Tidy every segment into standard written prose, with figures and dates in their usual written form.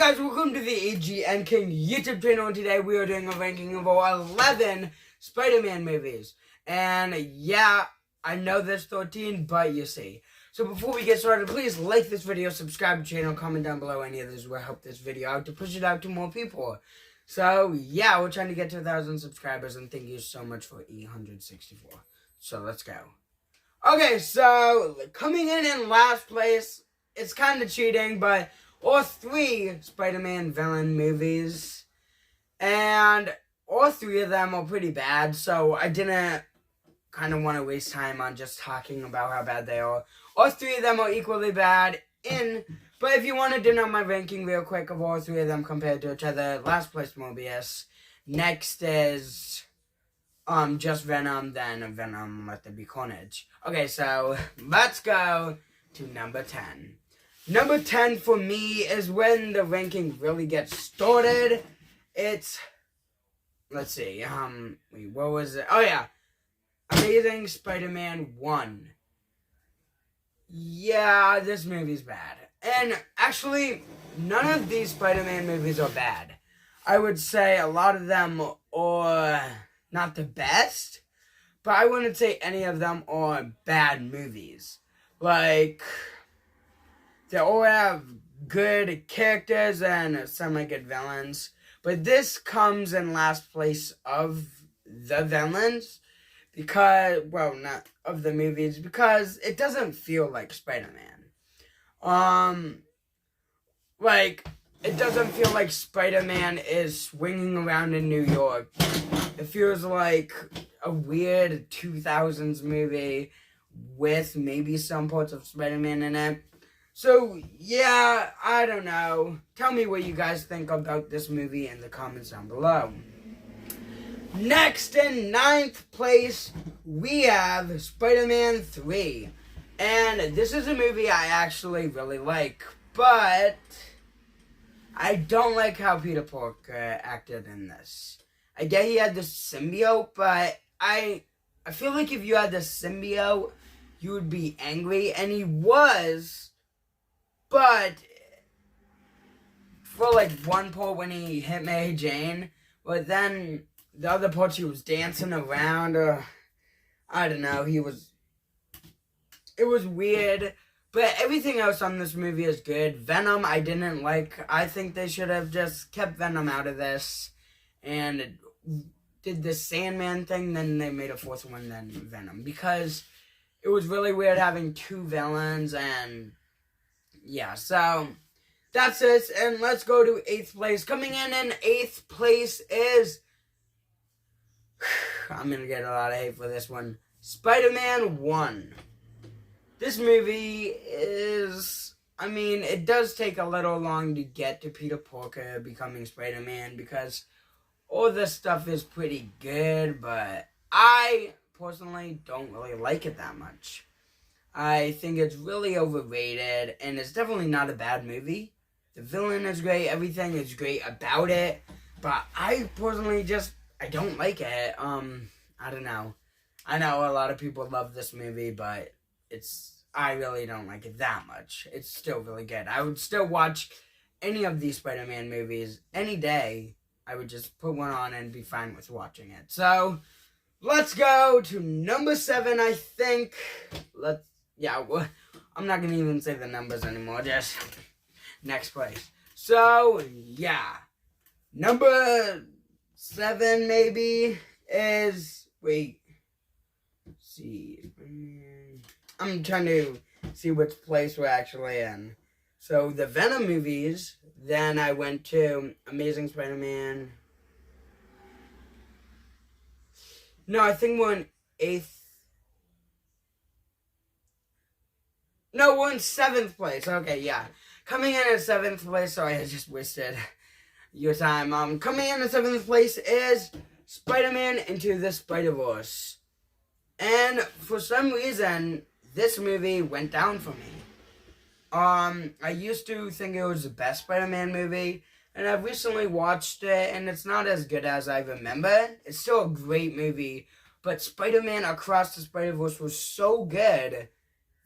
guys, welcome to the AGN King YouTube channel, and today we are doing a ranking of all 11 Spider-Man movies. And yeah, I know there's 13, but you see. So before we get started, please like this video, subscribe to the channel, comment down below any others will help this video out to push it out to more people. So yeah, we're trying to get to 1,000 subscribers, and thank you so much for 864. So let's go. Okay, so coming in last place, it's kind of cheating, but all 3 Spider-Man villain movies, and all 3 of them are pretty bad, so I didn't kind of want to waste time on just talking about how bad they are. All 3 of them are equally bad, but if you wanted to know my ranking real quick of all 3 of them compared to each other, last place Morbius, next is just Venom, then Venom Let There Be Carnage. Okay, so let's go to number 10. Number 10 for me is when the ranking really gets started. It's, let's see, wait, what was it? Oh yeah, Amazing Spider-Man 1. Yeah, this movie's bad. And actually, none of these Spider-Man movies are bad. I would say a lot of them are not the best, but I wouldn't say any of them are bad movies. Like, they all have good characters and semi-good villains, but this comes in last place of the villains, because, well, not of the movies, because it doesn't feel like Spider-Man. Like, it doesn't feel like Spider-Man is swinging around in New York. It feels like a weird 2000s movie with maybe some parts of Spider-Man in it. So, yeah, I don't know. Tell me what you guys think about this movie in the comments down below. Next, in 9th place, we have Spider-Man 3. And this is a movie I actually really like, but I don't like how Peter Parker acted in this. I get he had the symbiote, but I feel like if you had the symbiote, you would be angry, and he was, but for like one part when he hit Mary Jane, but then the other parts he was dancing around, I don't know, it was weird. But everything else on this movie is good. Venom, I didn't like. I think they should have just kept Venom out of this and did the Sandman thing, then they made a 4th one, then Venom. Because it was really weird having 2 villains, and yeah, so that's it. And let's go to 8th place. Coming in 8th place is, I'm going to get a lot of hate for this one, Spider-Man 1. This movie is, I mean, it does take a little long to get to Peter Parker becoming Spider-Man because all this stuff is pretty good, but I personally don't really like it that much. I think it's really overrated, and it's definitely not a bad movie. The villain is great, everything is great about it, but I personally I don't like it. I don't know. I know a lot of people love this movie, but I really don't like it that much. It's still really good. I would still watch any of these Spider-Man movies any day. I would just put one on and be fine with watching it. So, let's go to number 7, I think. I'm not going to even say the numbers anymore. Just next place. So, yeah. Number 7, maybe, is, wait. Let's see. I'm trying to see which place we're actually in. So, the Venom movies, then I went to Amazing Spider-Man. No, I think we're in 8th. No, we're in 7th place. Okay, yeah. Coming in at 7th place, sorry, I just wasted your time. Coming in at 7th place is Spider-Man Into the Spider-Verse. And for some reason, this movie went down for me. I used to think it was the best Spider-Man movie, and I've recently watched it, and it's not as good as I remember. It's still a great movie, but Spider-Man Across the Spider-Verse was so good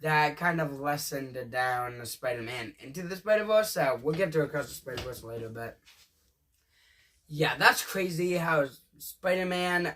that kind of lessened down Spider-Man Into the Spider-Verse. So we'll get to Across the Spider-Verse later, but yeah, that's crazy how Spider-Man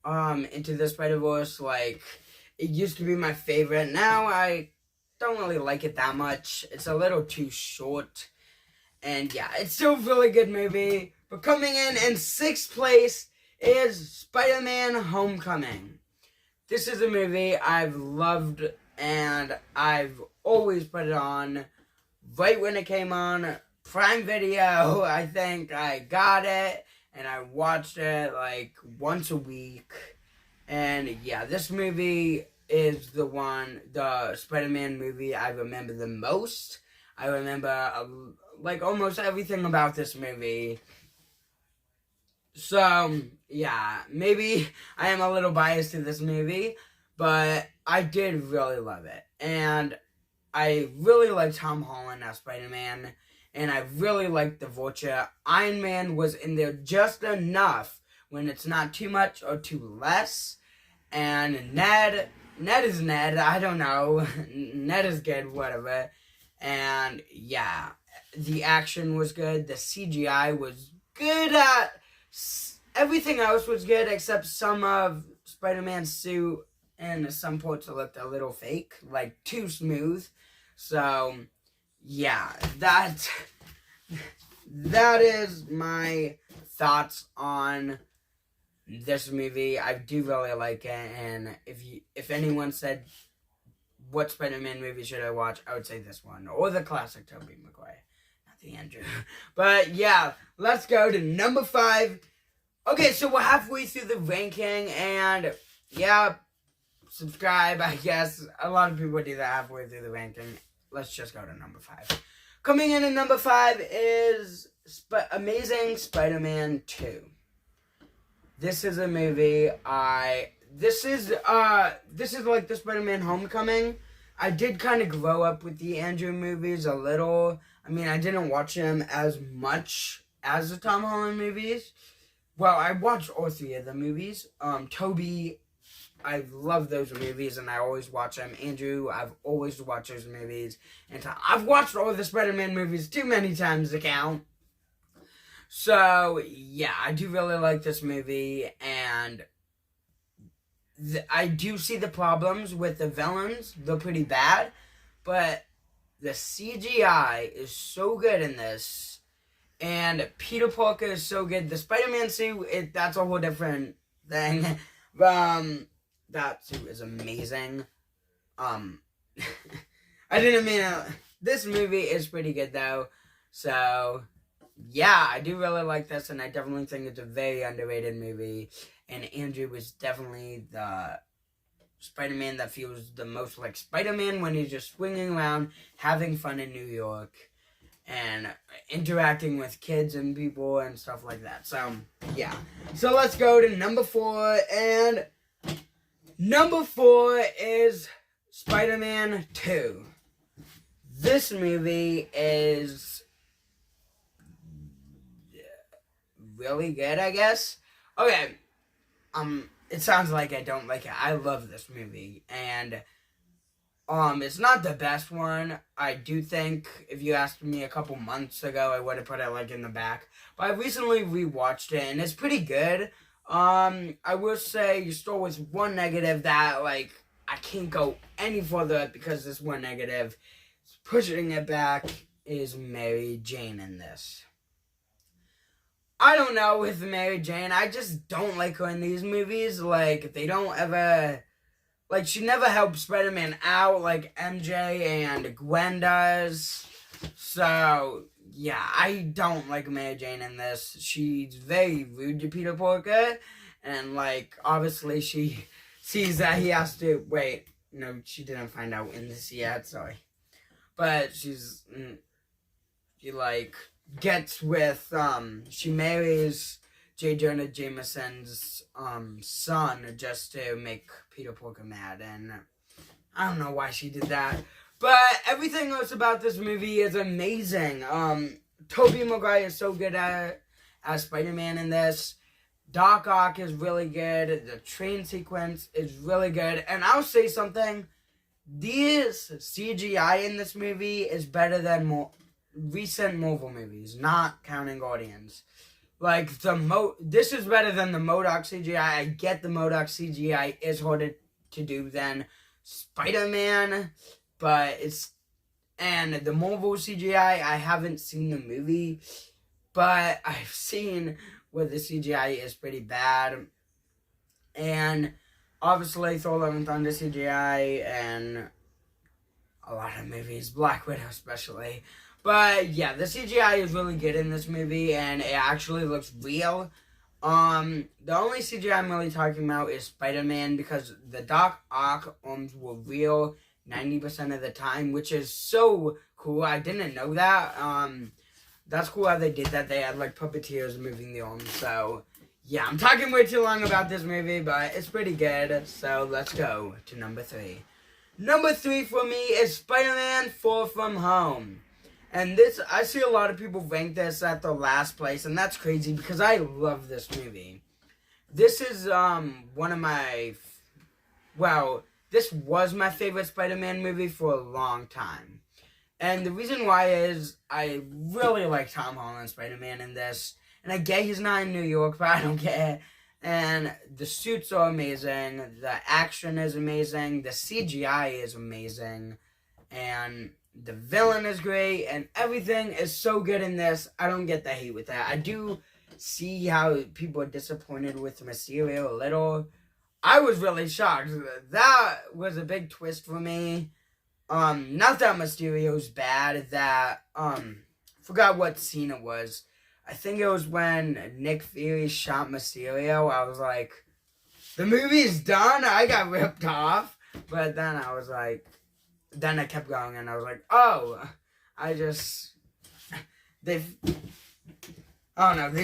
Into the Spider-Verse, like, it used to be my favorite. Now I don't really like it that much. It's a little too short. And yeah, it's still a really good movie. But coming in 6th place is Spider-Man Homecoming. This is a movie I've loved, and I've always put it on right when it came on Prime Video. I think I got it, and I watched it like once a week. And yeah, this movie is the Spider-Man movie I remember the most. I remember like almost everything about this movie. So, yeah, maybe I am a little biased to this movie, but I did really love it. And I really liked Tom Holland as Spider-Man, and I really liked the Vulture. Iron Man was in there just enough when it's not too much or too less. And Ned is Ned, I don't know. Ned is good, whatever. And yeah, the action was good. The CGI was good. Everything else was good except some of Spider-Man's suit and some parts looked a little fake, like too smooth. So yeah, that is my thoughts on this movie. I do really like it, and if anyone said what Spider-Man movie should I watch, I would say this one, or the classic Tobey Maguire, not the Andrew. But yeah, let's go to number 5. Okay, so we're halfway through the ranking, and yeah, subscribe, I guess. A lot of people do that halfway through the ranking. Let's just go to number 5. Coming in at number 5 is Amazing Spider-Man 2. This is a movie This is like the Spider-Man Homecoming. I did kind of grow up with the Andrew movies a little. I mean, I didn't watch them as much as the Tom Holland movies. Well, I watched all 3 of the movies. Toby, I love those movies and I always watch them. Andrew, I've always watched those movies. And I've watched all the Spider-Man movies too many times to count. So, yeah, I do really like this movie, and I do see the problems with the villains. They're pretty bad, but the CGI is so good in this, and Peter Parker is so good. The Spider-Man suit, that's a whole different thing. That suit is amazing. I didn't mean it. This movie is pretty good, though, so yeah, I do really like this, and I definitely think it's a very underrated movie. And Andrew is definitely the Spider-Man that feels the most like Spider-Man when he's just swinging around, having fun in New York, and interacting with kids and people and stuff like that. So, yeah. So let's go to number 4, and number 4 is Spider-Man 2. This movie is really good, I guess. Okay, it sounds like I don't like it. I love this movie, and it's not the best one. I do think if you asked me a couple months ago, I would have put it like in the back. But I recently rewatched it, and it's pretty good. I will say you start with one negative that like I can't go any further because this one negative, pushing it back, is Mary Jane in this. I don't know with Mary Jane. I just don't like her in these movies. Like, they don't ever... Like, she never helps Spider-Man out like MJ and Gwen does. So, yeah, I don't like Mary Jane in this. She's very rude to Peter Parker. And, like, obviously she sees that he has to... Wait, no, she didn't find out in this yet, sorry. But she, like... gets with, she marries J. Jonah Jameson's, son just to make Peter Parker mad, and I don't know why she did that, but everything else about this movie is amazing. Tobey Maguire is so good as Spider-Man in this. Doc Ock is really good. The train sequence is really good, and I'll say something, This CGI in this movie is better than recent Marvel movies, not counting Guardians. Like, this is better than the MODOK CGI. I get the MODOK CGI is harder to do than Spider-Man, but and the Marvel CGI, I haven't seen the movie, but I've seen where the CGI is pretty bad. And obviously Thor Love and Thunder CGI and a lot of movies, Black Widow especially. But yeah, the CGI is really good in this movie and it actually looks real. The only CGI I'm really talking about is Spider-Man because the Doc Ock arms were real 90% of the time, which is so cool. I didn't know that. That's cool how they did that. They had like puppeteers moving the arms. So yeah, I'm talking way too long about this movie, but it's pretty good. So let's go to number 3. Number 3 for me is Spider-Man Far From Home. And this, I see a lot of people rank this at the last place, and that's crazy because I love this movie. This is one of my, this was my favorite Spider-Man movie for a long time. And the reason why is I really like Tom Holland's Spider-Man in this. And I get he's not in New York, but I don't care. And the suits are amazing. The action is amazing. The CGI is amazing. And the villain is great. And everything is so good in this. I don't get the hate with that. I do see how people are disappointed with Mysterio a little. I was really shocked. That was a big twist for me. Not that Mysterio's bad. That, forgot what scene it was. I think it was when Nick Fury shot Mysterio. I was like, the movie's done? I got ripped off. But then I was like, then I kept going and I was like, oh, they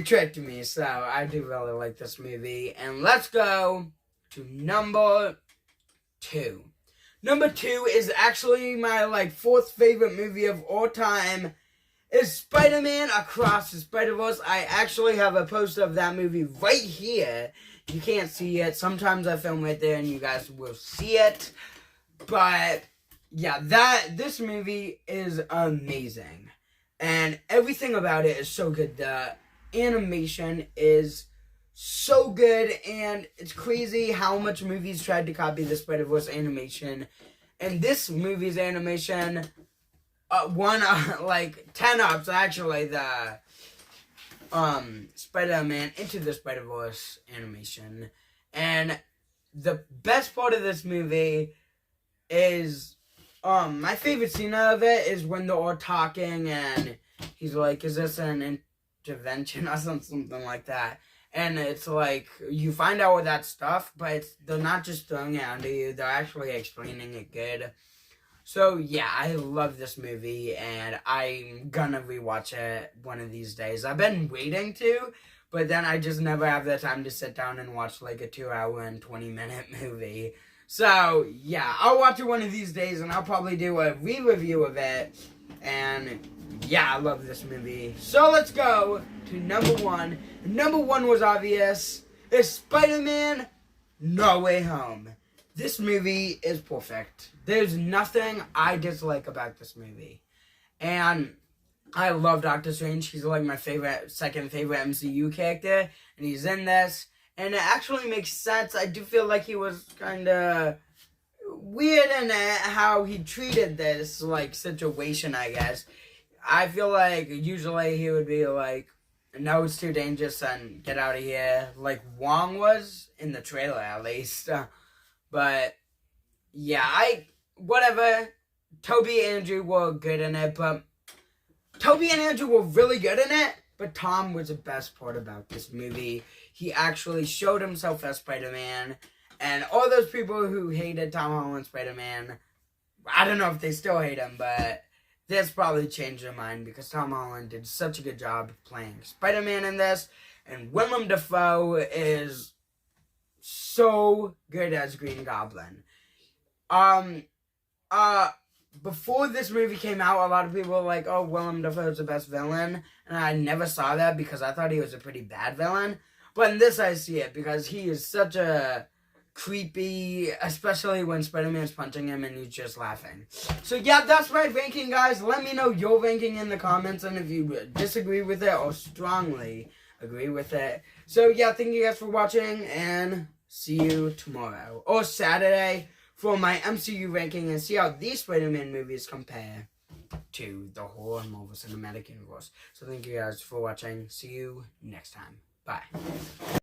tricked me. So I do really like this movie. And let's go to number 2. Number 2 is actually my 4th favorite movie of all time. Is Spider-Man Across the Spider-Verse. I actually have a poster of that movie right here. You can't see it. Sometimes I film right there and you guys will see it. But yeah, this movie is amazing. And everything about it is so good. The animation is so good and it's crazy how much movies tried to copy the Spider-Verse animation. And this movie's animation 10 ups actually the Spider-Man Into the Spider-Verse animation. And the best part of this movie is my favorite scene of it is when they're all talking and he's like, is this an intervention or something like that? And it's like, you find out all that stuff, but they're not just throwing it onto you, they're actually explaining it good. So, yeah, I love this movie, and I'm gonna rewatch it one of these days. I've been waiting to, but then I just never have the time to sit down and watch, a 2-hour and 20-minute movie. So, yeah, I'll watch it one of these days, and I'll probably do a re-review of it. And, yeah, I love this movie. So, let's go to number 1. Number 1 was obvious. It's Spider-Man No Way Home. This movie is perfect. There's nothing I dislike about this movie. And I love Doctor Strange. He's my second favorite MCU character. And he's in this. And it actually makes sense. I do feel like he was kind of weird in how he treated this, situation, I guess. I feel like usually he would be no, it's too dangerous and get out of here. Like Wong was in the trailer, at least. But, yeah, whatever. Toby and Andrew were good in it, but Toby and Andrew were really good in it, but Tom was the best part about this movie. He actually showed himself as Spider-Man, and all those people who hated Tom Holland's Spider-Man, I don't know if they still hate him, but this probably changed their mind because Tom Holland did such a good job playing Spider-Man in this, and Willem Dafoe is so good as Green Goblin. Before this movie came out, a lot of people were like, oh, Willem Dafoe's the best villain, and I never saw that because I thought he was a pretty bad villain, but in this I see it because he is such a creepy, especially when Spider-Man's punching him and he's just laughing. So yeah, that's my ranking, guys. Let me know your ranking in the comments, and if you disagree with it or strongly agree with it. So yeah, thank you guys for watching, and see you tomorrow or Saturday for my MCU ranking, and see how these Spider-Man movies compare to the whole Marvel Cinematic Universe. So thank you guys for watching. See you next time. Bye.